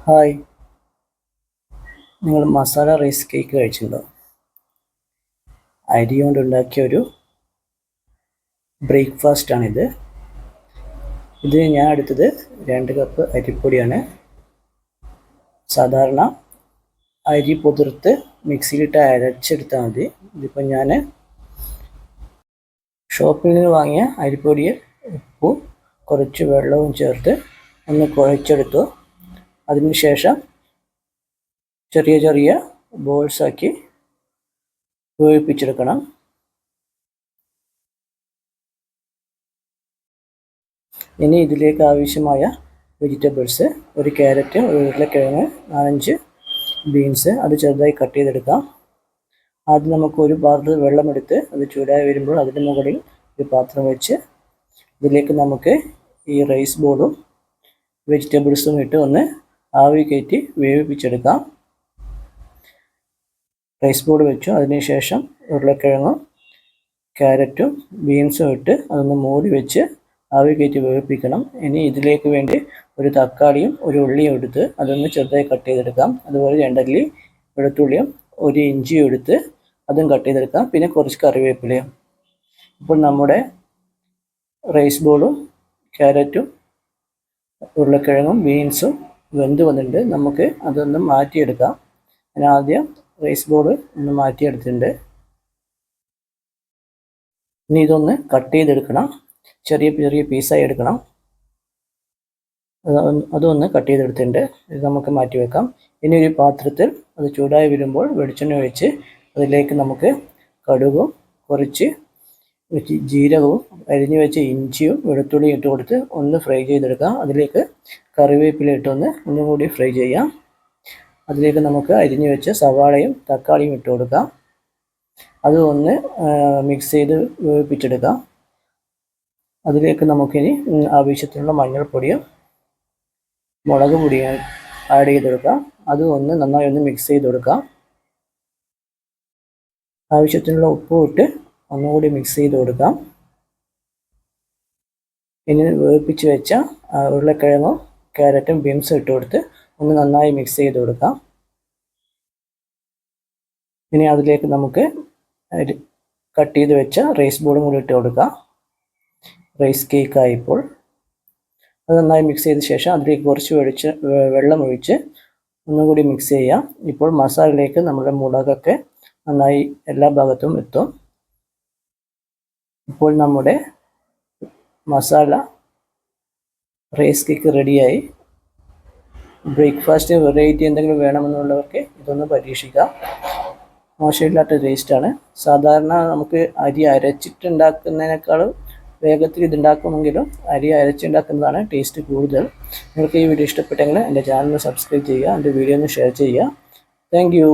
Hi, നിങ്ങൾ masala rice cake കഴിച്ചിട്ടുണ്ടോ? അരി കൊണ്ടുണ്ടാക്കിയ ഒരു ബ്രേക്ക്ഫാസ്റ്റാണിത്. ഞാൻ എടുത്തത് 2 കപ്പ് അരിപ്പൊടിയാണ്. സാധാരണ അരി പുതിർത്ത് മിക്സിയിലിട്ട് അരച്ചെടുത്താൽ മതി. ഇതിപ്പോൾ ഞാൻ ഷോപ്പിൽ നിന്ന് വാങ്ങിയ അരിപ്പൊടിയിൽ ഉപ്പും കുറച്ച് വെള്ളവും ചേർത്ത് ഒന്ന് കുഴച്ചെടുത്തു. അതിനുശേഷം ചെറിയ ചെറിയ ബോൾസാക്കി വേവിപ്പിച്ചെടുക്കണം. ഇനി ഇതിലേക്ക് ആവശ്യമായ വെജിറ്റബിൾസ്: ഒരു ക്യാരറ്റ്, ഒരു ഉരുളക്കിഴങ്ങ്, 4-5 ബീൻസ്, അത് ചെറുതായി കട്ട് ചെയ്തെടുക്കാം. ആദ്യം നമുക്ക് ഒരു പാത്രത്തിൽ വെള്ളമെടുത്ത് അത് ചൂടായി വരുമ്പോൾ അതിന് മുകളിൽ ഒരു പാത്രം വെച്ച് ഇതിലേക്ക് നമുക്ക് ഈ റൈസ് ബോളും വെജിറ്റബിൾസും ഇട്ട് ഒന്ന് ആവി കയറ്റി വേവിപ്പിച്ചെടുക്കാം. റൈസ് ബോൾ വെച്ചു. അതിനുശേഷം ഉരുളക്കിഴങ്ങും ക്യാരറ്റും ബീൻസും ഇട്ട് അതൊന്ന് മൂടി വെച്ച് ആവി കയറ്റി വേവിപ്പിക്കണം. ഇനി ഇതിലേക്ക് വേണ്ടി ഒരു തക്കാളിയും ഒരു ഉള്ളിയും എടുത്ത് അതൊന്ന് ചെറുതായി കട്ട് ചെയ്തെടുക്കാം. അതുപോലെ 2 അല്ലി വെളുത്തുള്ളിയും 1 ഇഞ്ചിയും എടുത്ത് അതും കട്ട് ചെയ്തെടുക്കാം. പിന്നെ കുറച്ച് കറിവേപ്പിലയും. ഇപ്പോൾ നമ്മുടെ റൈസ് ബോളും ക്യാരറ്റും ഉരുളക്കിഴങ്ങും ബീൻസും വെന്ത് വന്നിട്ടുണ്ട്. നമുക്ക് അതൊന്ന് മാറ്റിയെടുക്കാം. ഞാൻ ആദ്യം റൈസ് ബോൾ ഒന്ന് മാറ്റിയെടുത്തിട്ടുണ്ട്. ഇനി ഇതൊന്ന് കട്ട് ചെയ്തെടുക്കണം. ചെറിയ ചെറിയ പീസായി എടുക്കണം. അതൊന്ന് കട്ട് ചെയ്തെടുത്തിട്ടുണ്ട്. ഇത് നമുക്ക് മാറ്റി വെക്കാം. ഇനി ഒരു പാത്രത്തിൽ അത് ചൂടായി വരുമ്പോൾ വെളിച്ചെണ്ണ ഒഴിച്ച് അതിലേക്ക് നമുക്ക് കടുകും കുറച്ച് ജീരകവും അരിഞ്ഞു വെച്ച ഇഞ്ചിയും വെളുത്തുള്ളിയും ഇട്ട് കൊടുത്ത് ഒന്ന് ഫ്രൈ ചെയ്തെടുക്കാം. അതിലേക്ക് കറിവേപ്പില ഇട്ടൊന്ന് ഒന്നും കൂടി ഫ്രൈ ചെയ്യാം. അതിലേക്ക് നമുക്ക് അരിഞ്ഞു വെച്ച സവാളയും തക്കാളിയും ഇട്ട് കൊടുക്കാം. അത് ഒന്ന് മിക്സ് ചെയ്ത് വേവിപ്പിച്ചെടുക്കാം. അതിലേക്ക് നമുക്കിനി ആവശ്യത്തിനുള്ള മഞ്ഞൾപ്പൊടിയും മുളക് പൊടിയും ആഡ് ചെയ്തെടുക്കാം. അത് നന്നായി ഒന്ന് മിക്സ് ചെയ്ത് കൊടുക്കാം. ആവശ്യത്തിനുള്ള ഉപ്പും ഇട്ട് ഒന്നുകൂടി മിക്സ് ചെയ്ത് കൊടുക്കാം. ഇനി വേവിപ്പിച്ച് വെച്ച ഉരുളക്കിഴങ്ങും ക്യാരറ്റും ബീൻസും ഇട്ട് കൊടുത്ത് ഒന്ന് നന്നായി മിക്സ് ചെയ്ത് കൊടുക്കാം. ഇനി അതിലേക്ക് നമുക്ക് കട്ട് ചെയ്ത് വെച്ച റൈസ് ബോളും കൂടി ഇട്ട് കൊടുക്കാം. റൈസ് കേക്കായി ഇപ്പോൾ. അത് നന്നായി മിക്സ് ചെയ്ത ശേഷം അതിലേക്ക് കുറച്ച് വെള്ളം ഒഴിച്ച് ഒന്നുകൂടി മിക്സ് ചെയ്യാം. ഇപ്പോൾ മസാലയിലേക്ക് നമ്മുടെ മുളകൊക്കെ നന്നായി എല്ലാ ഭാഗത്തും എത്തും. ഇപ്പോൾ നമ്മുടെ മസാല റൈസ് കേക്ക് റെഡിയായി. ബ്രേക്ക്ഫാസ്റ്റ് വെറൈറ്റി എന്തെങ്കിലും വേണമെന്നുള്ളവർക്ക് ഇതൊന്ന് പരീക്ഷിക്കാം. മോശമില്ലാത്ത ടേസ്റ്റാണ്. സാധാരണ നമുക്ക് അരി അരച്ചിട്ടുണ്ടാക്കുന്നതിനേക്കാളും വേഗത്തിൽ ഇതുണ്ടാക്കുമെങ്കിലും അരി അരച്ചുണ്ടാക്കുന്നതാണ് ടേസ്റ്റ് കൂടുതൽ. നിങ്ങൾക്ക് ഈ വീഡിയോ ഇഷ്ടപ്പെട്ടെങ്കിൽ എൻ്റെ ചാനൽ സബ്സ്ക്രൈബ് ചെയ്യുക, എൻ്റെ വീഡിയോ ഒന്ന് ഷെയർ ചെയ്യുക. Thank you.